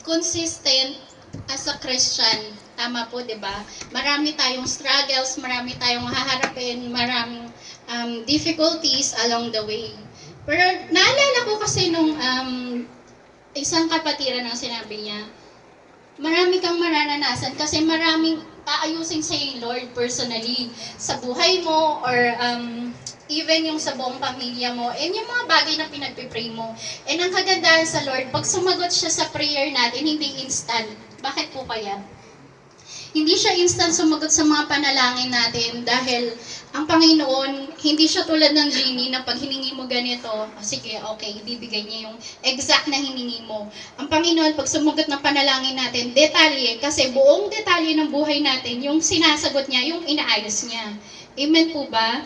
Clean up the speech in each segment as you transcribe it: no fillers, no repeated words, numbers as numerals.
consistent as a Christian. Tama po, di ba? Marami tayong struggles, marami tayong haharapin, maraming difficulties along the way. Pero naalala ko kasi nung isang kapatiran ang sinabi niya, marami kang mararanasan kasi maraming aayusin sa yung Lord personally sa buhay mo or even yung sa buong pamilya mo and yung mga bagay na pinagpipray mo. And ang kagandahan sa Lord, pag sumagot siya sa prayer natin, hindi instant. Bakit po kaya? Hindi siya instant sumagot sa mga panalangin natin dahil ang Panginoon, hindi siya tulad ng genie na pag hiningi mo ganito, sige, okay, ibibigay niya yung exact na hiningi mo. Ang Panginoon, pag sumagot ng panalangin natin, detalye, kasi buong detalye ng buhay natin, yung sinasagot niya, yung inaayos niya. Amen po ba?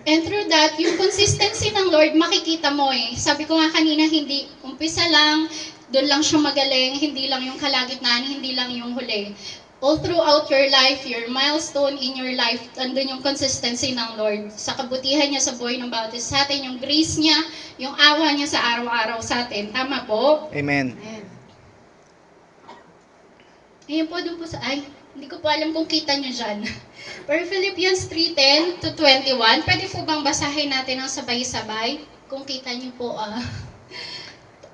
And through that, yung consistency ng Lord, makikita mo eh. Sabi ko nga kanina, hindi umpisa lang, doon lang siya magaling, hindi lang yung kalagitnaan, hindi lang yung huli. All throughout your life, your milestone in your life, andun yung consistency ng Lord. Sa kabutihan niya sa buhay ng bawat isa sa atin, yung grace niya, yung awa niya sa araw-araw sa atin. Tama po? Amen. Ayan. Ayun po, doon po sa, hindi ko po alam kung kita niyo dyan. Pero Philippians 3:10 to 21, pwede po bang basahin natin ang sabay-sabay? Kung kita niyo po,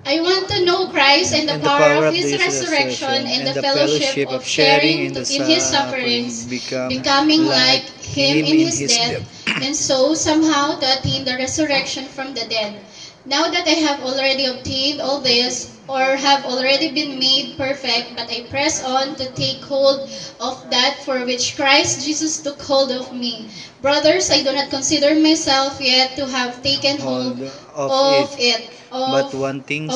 I want to know Christ and the power of His resurrection and the fellowship of sharing in His sufferings, becoming like Him in His death, and so somehow to attain the resurrection from the dead. Now that I have already obtained all this, or have already been made perfect, but I press on to take hold of that for which Christ Jesus took hold of me. Brothers, I do not consider myself yet to have taken hold of it. But one thing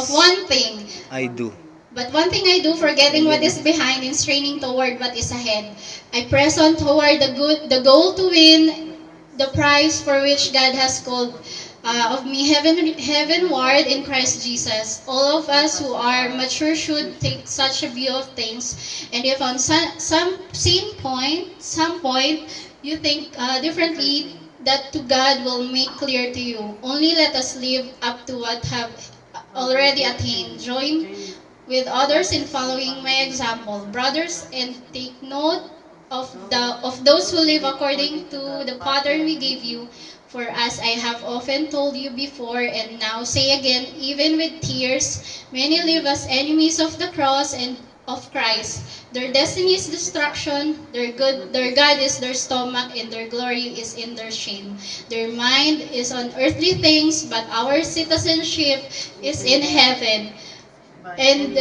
I do. But one thing I do, forgetting what is behind and straining toward what is ahead. I press on toward the goal to win the prize for which God has called of me heavenward in Christ Jesus. All of us who are mature should take such a view of things. And if on some point you think differently, that to God will make clear to you. Only let us live up to what have already attained. Join with others in following my example, brothers, and take note of those who live according to the pattern we gave you. For as I have often told you before and now say again, even with tears, many live as enemies of the cross and of Christ. Their destiny is destruction, their God is their stomach, and their glory is in their shame. Their mind is on earthly things, but our citizenship is in heaven. And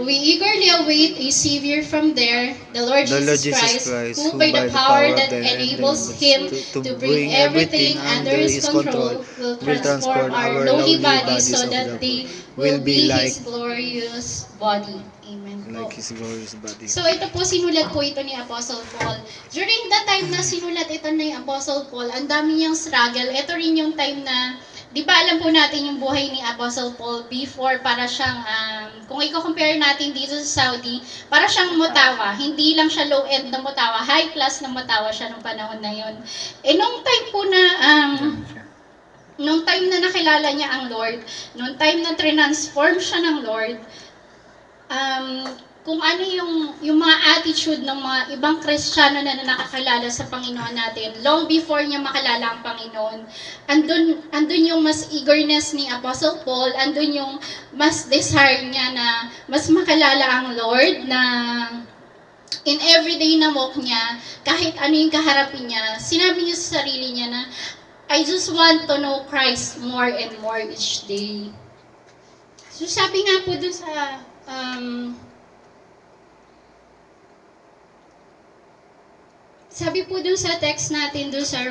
we eagerly await a Savior from there, the Lord Jesus Christ, who by the power that enables Him to bring everything under His control, will transform our lowly bodies so that they will be His glorious body. Amen po. Like His glorious body. So ito po, sinulat po ito ni Apostle Paul. During the time na sinulat ito ni Apostle Paul, ang dami niyang struggle. Ito rin yung time na, di ba alam po natin yung buhay ni Apostle Paul before, para siyang, kung i-compare natin dito sa Saudi, para siyang mutawa. Hindi lang siya low-end na mutawa, high class na mutawa siya nung panahon na yun. Eh nung time po na, nung time na nakilala niya ang Lord, nung time na transform siya ng Lord, kung ano yung mga attitude ng mga ibang Kristiyano na nakakilala sa Panginoon natin, long before niya makalala ang Panginoon, andun yung mas eagerness ni Apostle Paul, andun yung mas desire niya na mas makalala ang Lord, na in everyday na walk niya, kahit ano yung kaharapin niya, sinabi niya sa sarili niya na, I just want to know Christ more and more each day. So sabi nga po dun sa sabi po dun sa text natin dun sa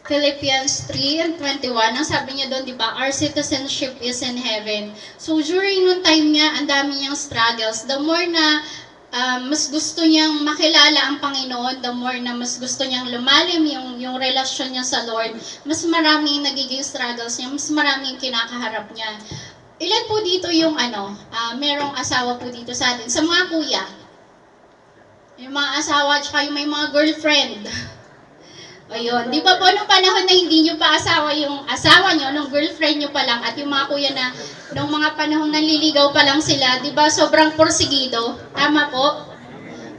Philippians 3:21, ang sabi niya doon, di ba, our citizenship is in heaven. So during nung time niya, ang dami niyang struggles. The more na mas gusto niyang makilala ang Panginoon, the more na mas gusto niyang lumalim yung relasyon niya sa Lord, mas maraming nagiging struggles niya, mas maraming kinakaharap niya. Ilan po dito yung merong asawa po dito sa atin? Sa mga kuya. Yung mga asawa, tsaka yung may mga girlfriend. Ayun, di ba po nung panahon na hindi nyo pa asawa yung asawa nyo, nung girlfriend nyo pa lang, at yung mga kuya na nung mga panahon nanliligaw pa lang sila, di ba sobrang porsigido? Tama po?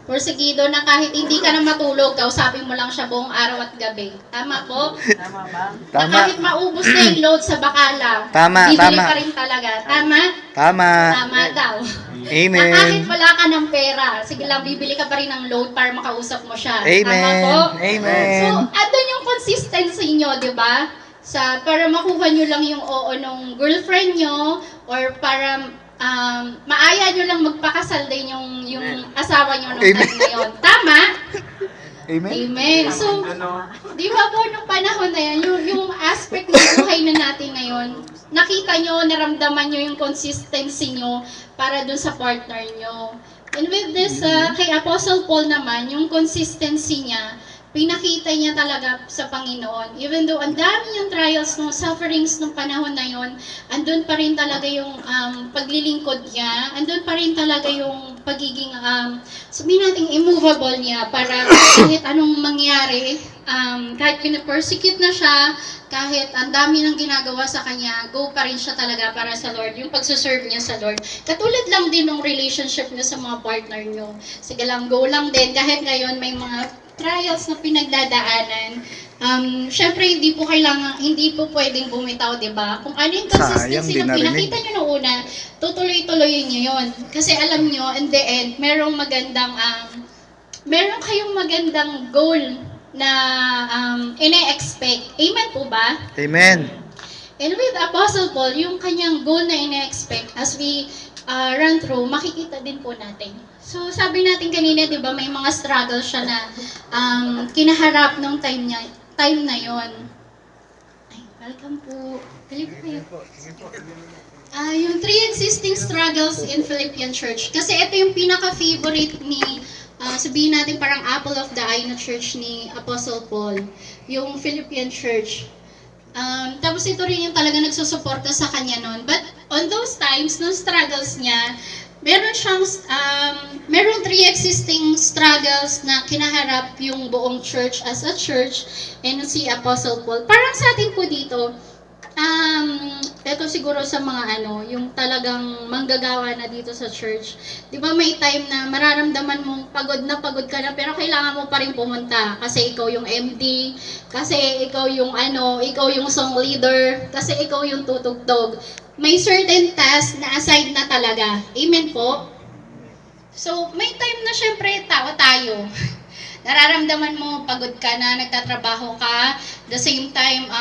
Porsigido na kahit hindi ka na matulog, kausapin mo lang siya buong araw at gabi. Tama po? Tama ba? Na Tama. kahit maubos na yung load sa bakala, Tama, bibili tama. pa rin talaga. Tama? Tama. Tama daw. Na Amen. kahit wala ka ng pera, sige lang, bibili ka pa rin ng load para makausap mo siya. Tama Amen. po? Amen. So, andun yung consistency nyo, di ba? Para makuha nyo lang yung oo nung girlfriend nyo, or para maaya nyo lang magpakasal din yung asawa nyo nung time na yun. Tama? Amen. Amen. So, di ba po nung panahon na yan, yung aspect ng buhay na natin ngayon, nakita nyo, naramdaman nyo yung consistency nyo para dun sa partner nyo. And with this, kay Apostle Paul naman, yung consistency niya, pinakita niya talaga sa Panginoon. Even though ang dami niyang trials, no, sufferings nung panahon na yon, andun pa rin talaga yung paglilingkod niya, andun pa rin talaga yung pagiging, sabihin natin, immovable niya para kahit anong mangyari, kahit pinapersecute na siya, kahit ang dami ng ginagawa sa kanya, go pa rin siya talaga para sa Lord, yung pagsuserve niya sa Lord. Katulad lang din ng relationship niyo sa mga partner niyo. Sige lang, go lang din, kahit ngayon may mga trials na pinagdadaanan. Syempre hindi po pwedeng bumitaw, 'di ba? Kung ano yung Sayang, consistency di na narinig. pinakita niyo noong una, tutuloy-tuloy niyo 'yon. Kasi alam niyo, in the end, meron kayong magandang goal na ine-expect. Amen po ba? Amen. And with Apostle Paul, yung kanyang goal na ine-expect as we run through, makikita din po natin. So, sabi natin kanina, di ba, may mga struggles siya na kinaharap nung time na yon. Ay, welcome po. Halika kayo. Yung 3 existing struggles in Philippian Church. Kasi ito yung pinaka-favorite ni, sabihin natin parang apple of the eye na church ni Apostle Paul. Yung Philippian Church. Tapos ito rin yung talaga nagsusuporta sa kanya noon. But on those times, nung struggles niya, meron 3 existing struggles na kinaharap yung buong church as a church and si Apostle Paul. Parang sa atin po dito, ito siguro sa mga yung talagang manggagawa na dito sa church. Di ba may time na mararamdaman mong pagod ka na pero kailangan mo pa rin pumunta kasi ikaw yung MD, kasi ikaw yung ikaw yung song leader, kasi ikaw yung tutugtog. May certain task na aside na talaga. Amen po? So, may time na syempre tao tayo. Nararamdaman mo, pagod ka na, nagtatrabaho ka. The same time,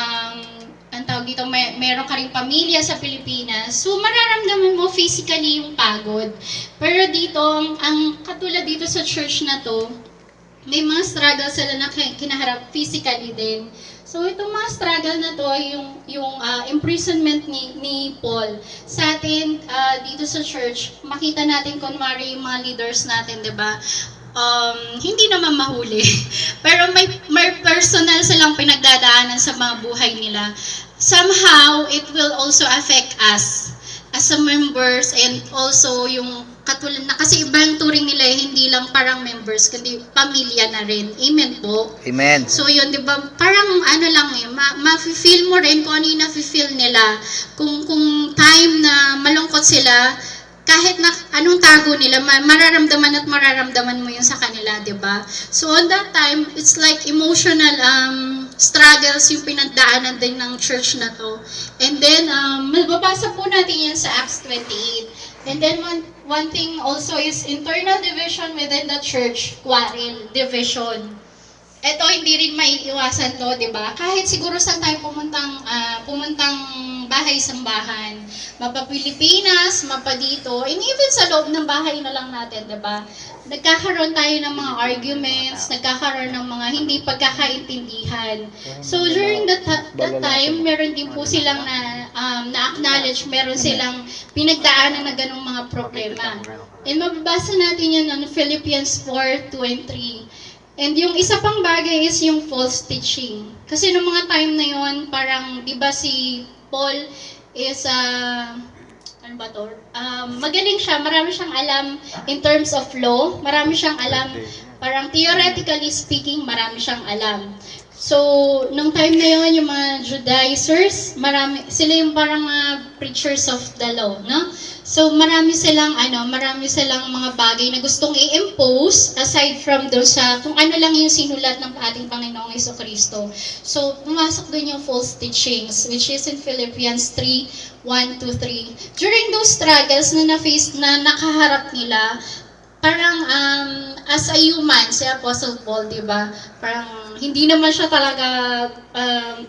ang tawag dito, meron ka rin pamilya sa Pilipinas. So, mararamdaman mo physically yung pagod. Pero dito, ang katulad dito sa church na to, may mga struggles sila na kinaharap physically din. So, itong mga struggle na to, yung imprisonment ni Paul. Sa atin, dito sa church, makita natin kunwari yung mga leaders natin, di ba? Hindi naman mahuli. Pero may personal silang pinagdadaanan sa mga buhay nila. Somehow, it will also affect us as a members and also yung katulad na kasi iba yung turing nila hindi lang parang members kundi pamilya na rin. Amen po. Amen. So yun, di ba, parang ma-feel mo rin kung ano yung na-feel nila. Kung time na malungkot sila, kahit na anong tago nila, mararamdaman mo yun sa kanila, di ba? So on that time, it's like emotional struggles yung pinagdaanan din ng church na to. And then, mababasa po natin yan sa Acts 28. And then one thing also is internal division within the church, quarrel, division. Ito hindi rin maiiwasan to, di ba? Kahit siguro saan tayo pumuntang bahay-sambahan, mapa Pilipinas, mapa dito, and even sa loob ng bahay na lang natin, di ba? Nagkakaroon tayo ng mga arguments, nagkakaroon ng mga hindi pagkakaintindihan. So during that time, meron din po silang na-acknowledge, meron silang pinagdaanan na ganung mga problema. And mababasa natin yan on Philippians 4:2 and 3. And yung isa pang bagay is yung false teaching. Kasi noong mga time na yon, parang, di ba si Paul is, magaling siya, marami siyang alam in terms of law, marami siyang alam, parang theoretically speaking, marami siyang alam. So, nung time na yun, yung mga Judaizers, sila yung parang mga preachers of the law, no? So, marami silang mga bagay na gustong i-impose aside from doon sa kung ano lang yung sinulat ng ating Panginoong Jesucristo. So, pumasok doon yung false teachings, which is in Philippians 3:1-3. During those struggles na nakaharap nila, parang as a human, si Apostle Paul, di ba? Parang hindi naman siya talaga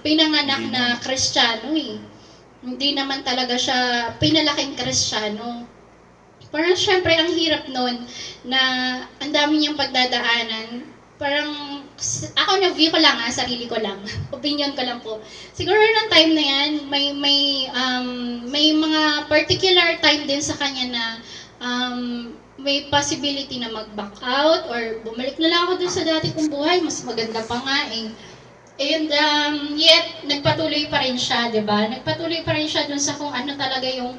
pinanganak na Kristiyano eh. Hindi naman talaga siya pinalaking Kristiyano. Parang syempre ang hirap nun na ang dami niyang pagdadaanan. Parang ako na-view ko lang sarili ko lang. Opinion ko lang po. Siguro ng time na yan, may mga particular time din sa kanya na may possibility na mag-back out or bumalik na lang ako dun sa dati kong buhay, mas maganda pa nga eh. And yet, nagpatuloy pa rin siya, di ba? Nagpatuloy pa rin siya dun sa kung ano talaga yung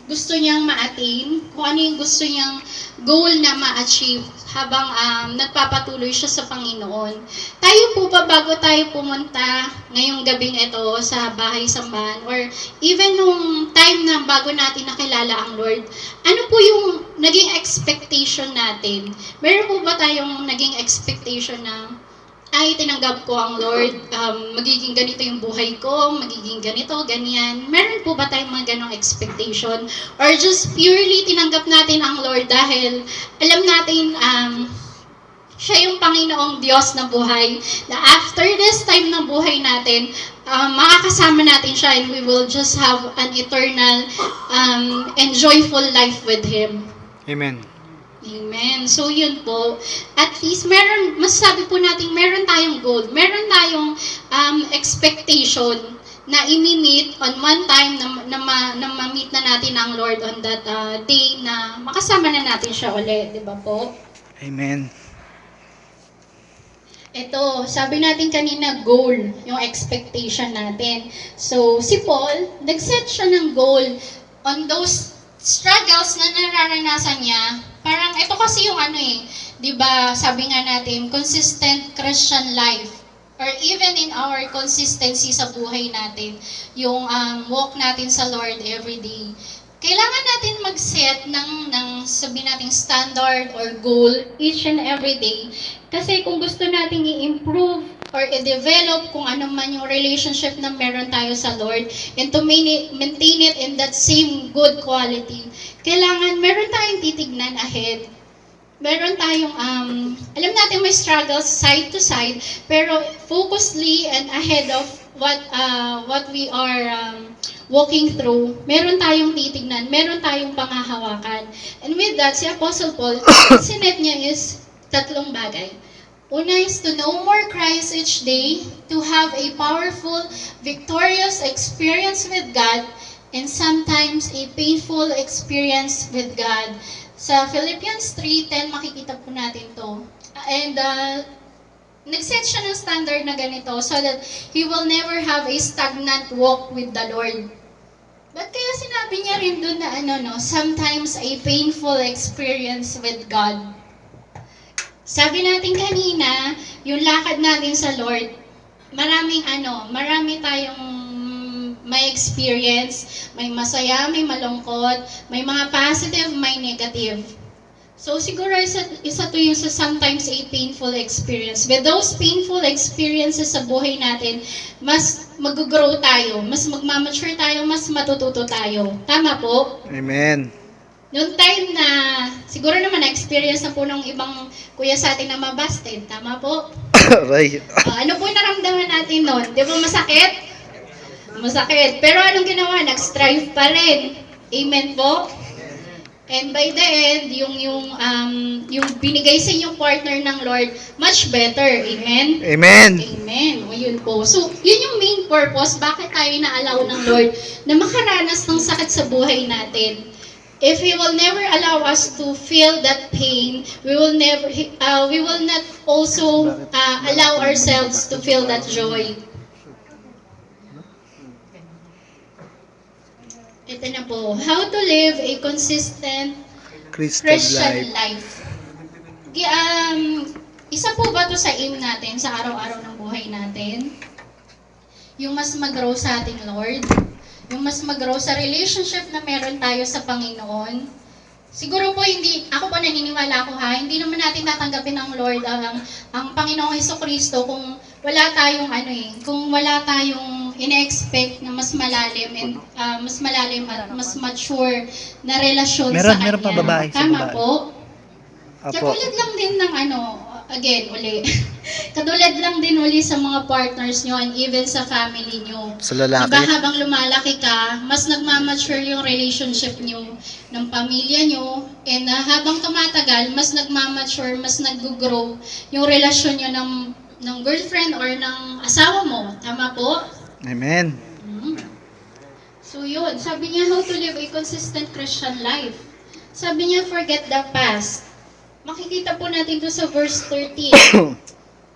gusto niyang ma-attain, kung ano yung gusto niyang goal na ma-achieve habang nagpapatuloy siya sa Panginoon. Tayo po ba, bago tayo pumunta ngayong gabing ito sa bahay-sambahan or even nung time na bago natin nakilala ang Lord, ano po yung naging expectation natin? Meron po ba tayong naging expectation na ay, tinanggap ko ang Lord, magiging ganito yung buhay ko, magiging ganito, ganyan. Meron po ba tayong mga ganong expectation? Or just purely tinanggap natin ang Lord dahil alam natin siya yung Panginoong Diyos na buhay, na after this time ng buhay natin, makakasama natin siya and we will just have an eternal and joyful life with Him. Amen. Amen. So, yun po. At least, masasabi po natin, meron tayong goal. Meron tayong expectation na imi-meet on one time na ma-meet na natin ang Lord on that day na makasama na natin siya ulit. Di ba po? Amen. Ito, sabi natin kanina, goal, yung expectation natin. So, si Paul, nag-set siya ng goal on those struggles na nararanasan niya. Parang ito kasi yung di ba, sabi nga natin, consistent Christian life or even in our consistency sa buhay natin, yung walk natin sa Lord every day. Kailangan natin mag-set ng sabi nating standard or goal each and every day. Kasi kung gusto nating i-improve or i-develop kung ano man yung relationship na meron tayo sa Lord and to maintain it in that same good quality, kailangan meron tayong titignan ahead. Meron tayong, alam natin may struggles side to side, pero focusedly and ahead of what we are walking through, meron tayong titignan, meron tayong panghahawakan. And with that, si Apostle Paul, sinet niya is 3 bagay. Una is to know more Christ each day, to have a powerful, victorious experience with God, and sometimes a painful experience with God. Sa Philippians 3:10, makikita po natin to. And nag-set siya ng standard na ganito so that he will never have a stagnant walk with the Lord. But kaya sinabi niya rin doon na sometimes a painful experience with God. Sabi natin kanina, yung lakad natin sa Lord, marami tayong may experience, may masaya, may malungkot, may mga positive, may negative. So siguro isa to yung sa sometimes a painful experience. With those painful experiences sa buhay natin, mas mag-grow tayo, mas magmamature tayo, mas matututo tayo. Tama po? Amen. Noong time na, siguro naman na-experience na po ng ibang kuya sa atin na mabasted. Tama po? Right. Ano po naramdaman natin noon? Di ba masakit? Masakit. Pero anong ginawa? Nag-strive pa rin. Amen po? And by the end, yung binigay sa inyong partner ng Lord, much better. Amen? Amen. Amen. O yun po. So, yun yung main purpose, bakit tayo na-allow ng Lord na makaranas ng sakit sa buhay natin. If He will never allow us to feel that pain, we will not also allow ourselves to feel that joy. Ito na po. How to live a consistent Christian life. Isa po ba to sa aim natin sa araw-araw ng buhay? buhay natin. Yung mas mag-grow sa ating Lord. Yung mas mag-grow sa relationship na meron tayo sa Panginoon. Siguro po ako po naniniwala ako hindi naman natin tatanggapin ng Lord ang Panginoong Hesukristo kung wala tayong kung wala tayong ine-expect na mas malalim at mas mature na relasyon sa Kanya. Meron pa babae. Tama po. Apo. Katulad lang din ng katulad lang din uli sa mga partners nyo and even sa family nyo. Sa lalaki. Diba habang lumalaki ka, mas nagmamature yung relationship nyo ng pamilya nyo and habang tumatagal, mas nagmamature, mas nag-grow yung relasyon nyo ng girlfriend or ng asawa mo. Tama po? Amen. So yun, sabi niya how to live a consistent Christian life. Sabi niya forget the past. Makikita po natin to sa verse 13.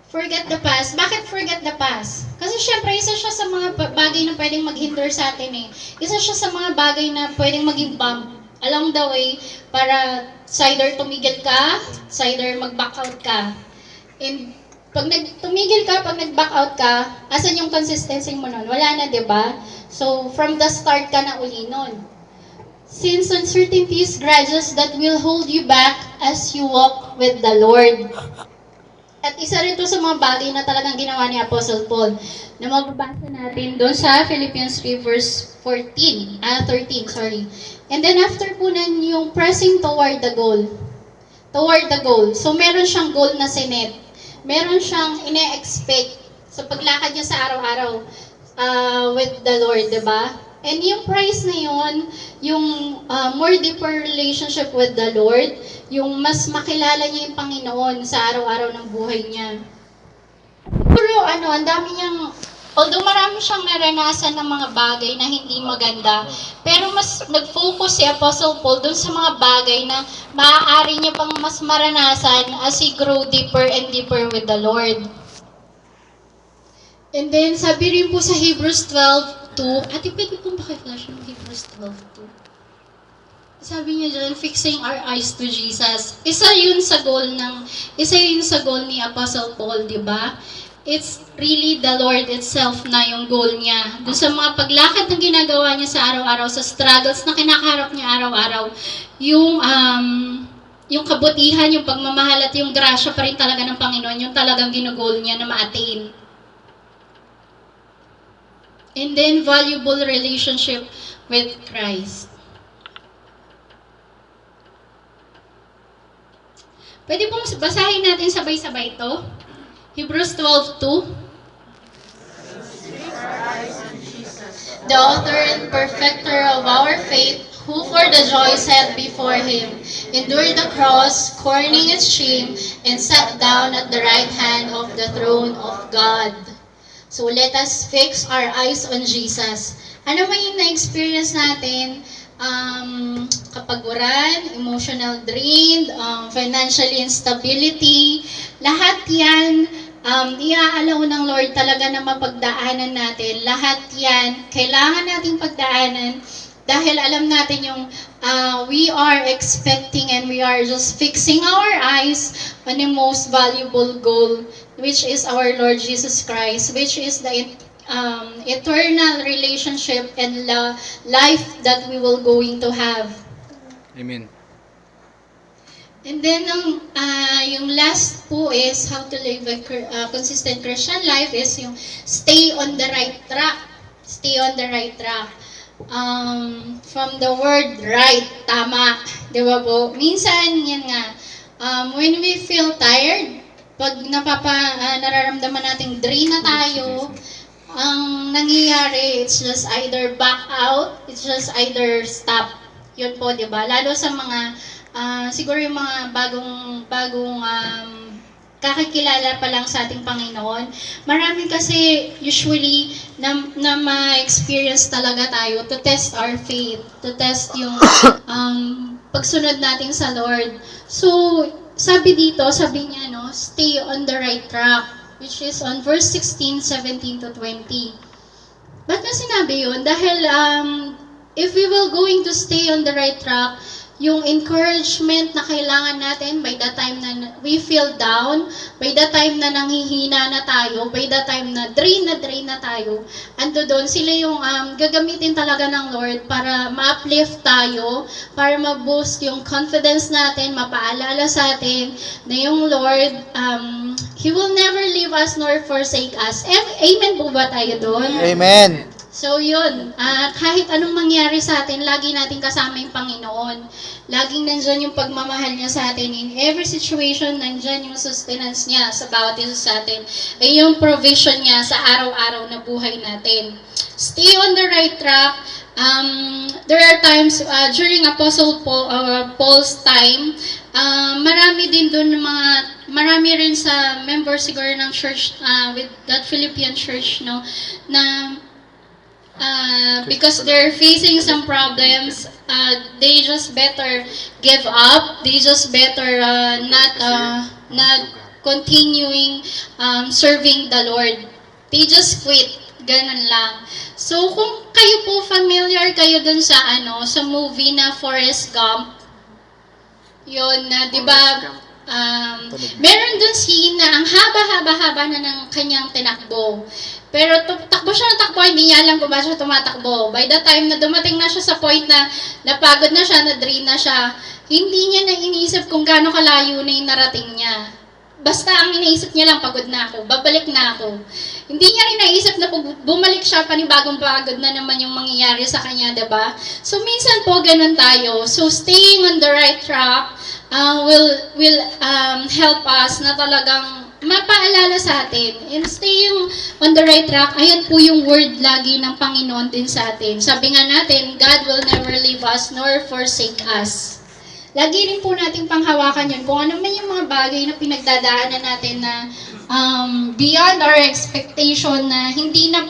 Forget the past. Bakit forget the past? Kasi syempre, isa siya sa mga bagay na pwedeng maghinder sa atin eh. Isa siya sa mga bagay na pwedeng maging bump along the way para either tumigil ka, either mag-back out ka. And pag tumigil ka, pag nag-back out ka, asan yung consistency mo nun? Wala na, di ba? So, from the start ka na uli nun. Since uncertainties grudges that will hold you back as you walk with the Lord. At isa rin to sa mga bagay na talagang ginawa ni Apostle Paul na mababasa natin doon sa Philippians 3 verse 13. And then after po nun yung pressing toward the goal. Toward the goal. So meron siyang goal na sinet. Meron siyang ine-expect sa paglakad niya sa araw-araw with the Lord, diba? And yung price na yun, yung more deeper relationship with the Lord, yung mas makilala niya yung Panginoon sa araw-araw ng buhay niya. Pero ang dami niyang, although marami siyang naranasan ng mga bagay na hindi maganda, pero mas nag-focus si Apostle Paul dun sa mga bagay na maaari niya pang mas maranasan as he grow deeper and deeper with the Lord. And then, sabi rin po sa Hebrews 12:2, ate, pwede pong pakiflash yung Hebrews 12:2. Sabi niya dyan, fixing our eyes to Jesus. Isa yun sa goal ni Apostle Paul, di ba? It's really the Lord itself na yung goal niya. Doon sa mga paglakad na ginagawa niya sa araw-araw, sa struggles na kinakaharap niya araw-araw, yung kabutihan, yung pagmamahal at yung grasya pa rin talaga ng Panginoon, yung talagang ginugol niya na ma-attain. And then, valuable relationship with Christ. Pwede pong basahin natin sabay-sabay ito. Hebrews 12:2. The author and perfecter of our faith, who for the joy set before him, endured the cross, scorning its shame, and sat down at the right hand of the throne of God. So let us fix our eyes on Jesus. Ano man yung na-experience natin, kapaguran, emotional drain, financial instability, lahat yan, iaalaw ng Lord talaga na mapagdaanan natin. Lahat yan, kailangan nating pagdaanan dahil alam natin yung we are expecting and we are just fixing our eyes on the most valuable goal, which is our Lord Jesus Christ, which is the eternal relationship and life that we will going to have. Amen. And then, yung last po is how to live a consistent Christian life is yung stay on the right track. Stay on the right track. From the word right, tama. Di ba po? Minsan, yan nga, when we feel tired, pag nararamdaman nating drain na tayo, ang nangyayari, it's just either back out, it's just either stop. Yun po, di ba? Lalo sa mga, siguro yung mga bagong kakakilala pa lang sa ating Panginoon. Marami kasi usually na ma-experience talaga tayo to test our faith, to test yung pagsunod natin sa Lord. So, sabi niya, stay on the right track, which is on verse 16, 17 to 20. Ba't na sinabi yun? Dahil if we will going to stay on the right track, yung encouragement na kailangan natin by the time na we feel down, by the time na nanghihina na tayo, by the time na drain na tayo, ando doon sila yung gagamitin talaga ng Lord para ma-uplift tayo, para ma-boost yung confidence natin, mapaalala sa atin na yung Lord, He will never leave us nor forsake us. Amen po ba tayo doon? Amen. So yun, kahit anong mangyari sa atin, lagi natin kasama yung Panginoon. Laging nandyan yung pagmamahal niya sa atin. In every situation, nandyan yung sustenance niya sa bawat isa sa atin. Ay yung provision niya sa araw-araw na buhay natin. Stay on the right track. There are times during Apostle Paul's time, marami din doon marami rin sa members siguro ng church, with that Philippian church, no, na because they're facing some problems, they just better give up. They just better not continuing serving the Lord. They just quit. Ganun lang. So, kung kayo po familiar kayo dun sa sa movie na Forrest Gump, yun na, di ba, meron dun scene na ang haba-haba na ng kanyang tinakbo. Pero takbo siya ng takbo, hindi niya alam kung ba siya tumatakbo. By the time na dumating na siya sa point na napagod na siya, na-drain na siya, hindi niya na iniisip kung gaano kalayo na yung narating niya. Basta ang iniisip niya lang, pagod na ako, babalik na ako. Hindi niya rin naisip na bumalik siya, panibagong pagod na naman yung mangyayari sa kanya, diba? So minsan po ganun tayo. So staying on the right track will help us na talagang mapaalala sa atin. And staying on the right track, ayan po yung word lagi ng Panginoon din sa atin. Sabi nga natin, God will never leave us nor forsake us. Lagi rin po nating panghawakan yun. Kung ano man yung mga bagay na pinagdadaanan natin na beyond our expectation, na hindi na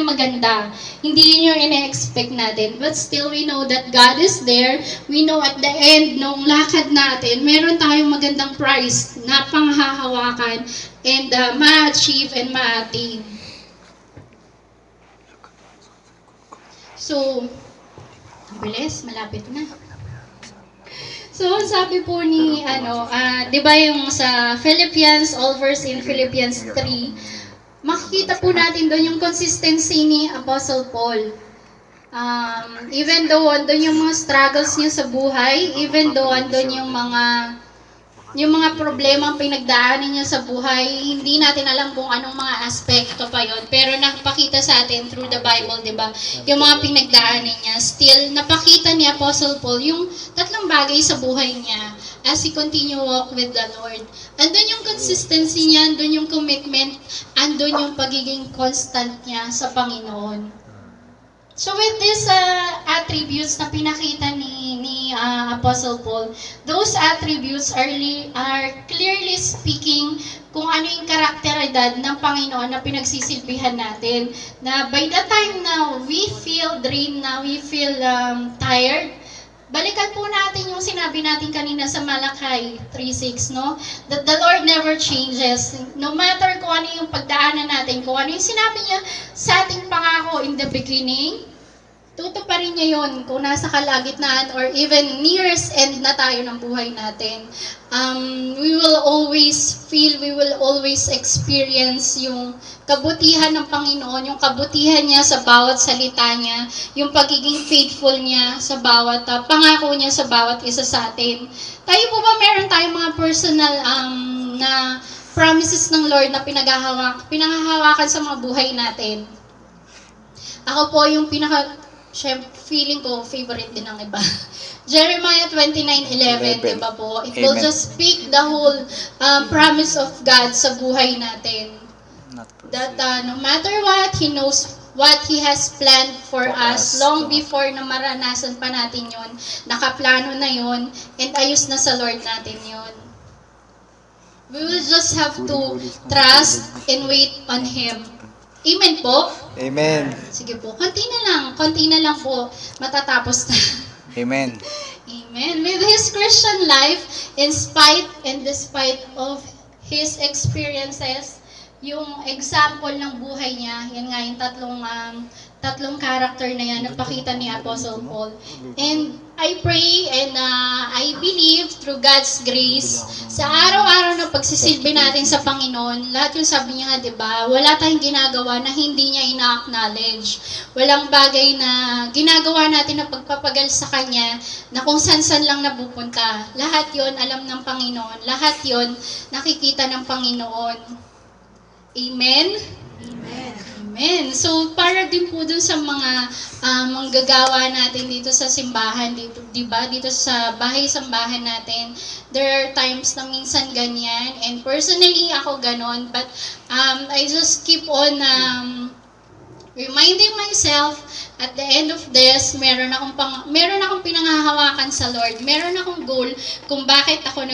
maganda. Hindi yun yung ina-expect natin. But still, we know that God is there. We know at the end ng lakad natin, meron tayong magandang prize na panghahawakan and ma-achieve and ma-attain. So, bilis, malapit na. So, sabi po ni, di ba yung sa Philippians, all verse in Philippians 3, makikita po natin doon yung consistency ni Apostle Paul. Even though andun yung mga struggles niya sa buhay, even though andun yung mga problema ang pinagdaanan niya sa buhay, hindi natin alam kung anong mga aspekto pa yon. Pero napakita sa atin through the Bible, di ba? Yung mga pinagdaanan niya. Still, napakita ni Apostle Paul yung tatlong bagay sa buhay niya as he continue walk with the Lord. Andun yung consistency niya, andun yung commitment, andun yung pagiging constant niya sa Panginoon. So with these attributes na pinakita ni Apostle Paul, those attributes are clearly speaking kung ano yung karakteridad ng Panginoon na pinagsisilbihan natin. Na by the time na we feel drained, na we feel tired, balikan po natin yung sinabi natin kanina sa Malakay 3:6, no? That the Lord never changes. No matter kung ano yung pagdaanan natin, kung ano yung sinabi niya sa ating pangako in the beginning, tutuparin niya yun kung nasa kalagitnaan or even nearest end na tayo ng buhay natin. We will always feel, we will always experience yung kabutihan ng Panginoon, yung kabutihan niya sa bawat salita niya, yung pagiging faithful niya sa bawat pangako niya sa bawat isa sa atin. Tayo po ba meron tayong mga personal na promises ng Lord na pinanghahawakan sa mga buhay natin? Ako po yung feeling ko, favorite din ng iba. Jeremiah 29:11, di ba po? It will just speak the whole promise of God sa buhay natin. That no matter what, He knows what He has planned for us long before na maranasan pa natin yon. Nakaplano na yon, and ayos na sa Lord natin yon. We will just have to trust and wait on Him. Amen po? Amen. Sige po, konti na lang po, matatapos na. Amen. Amen. With his Christian life, in spite and despite of his experiences, yung example ng buhay niya, yan nga yung tatlong character na yan, nagpakita ni Apostle Paul. And I pray and I believe through God's grace, sa araw-araw na pagsisilbi natin sa Panginoon, lahat yung sabi niya nga, di ba, wala tayong ginagawa na hindi niya ina-acknowledge. Walang bagay na ginagawa natin na pagpapagal sa Kanya, na kung san-san lang napupunta. Lahat yon alam ng Panginoon. Lahat yon nakikita ng Panginoon. Amen? Amen. So, para din po dun sa mga manggagawa natin dito sa simbahan, dito, di ba? Dito sa bahay-sambahan natin, there are times na minsan ganyan. And personally, ako ganon. But I just keep on reminding myself at the end of this, meron akong pinanghahawakan sa Lord. Meron akong goal kung bakit ako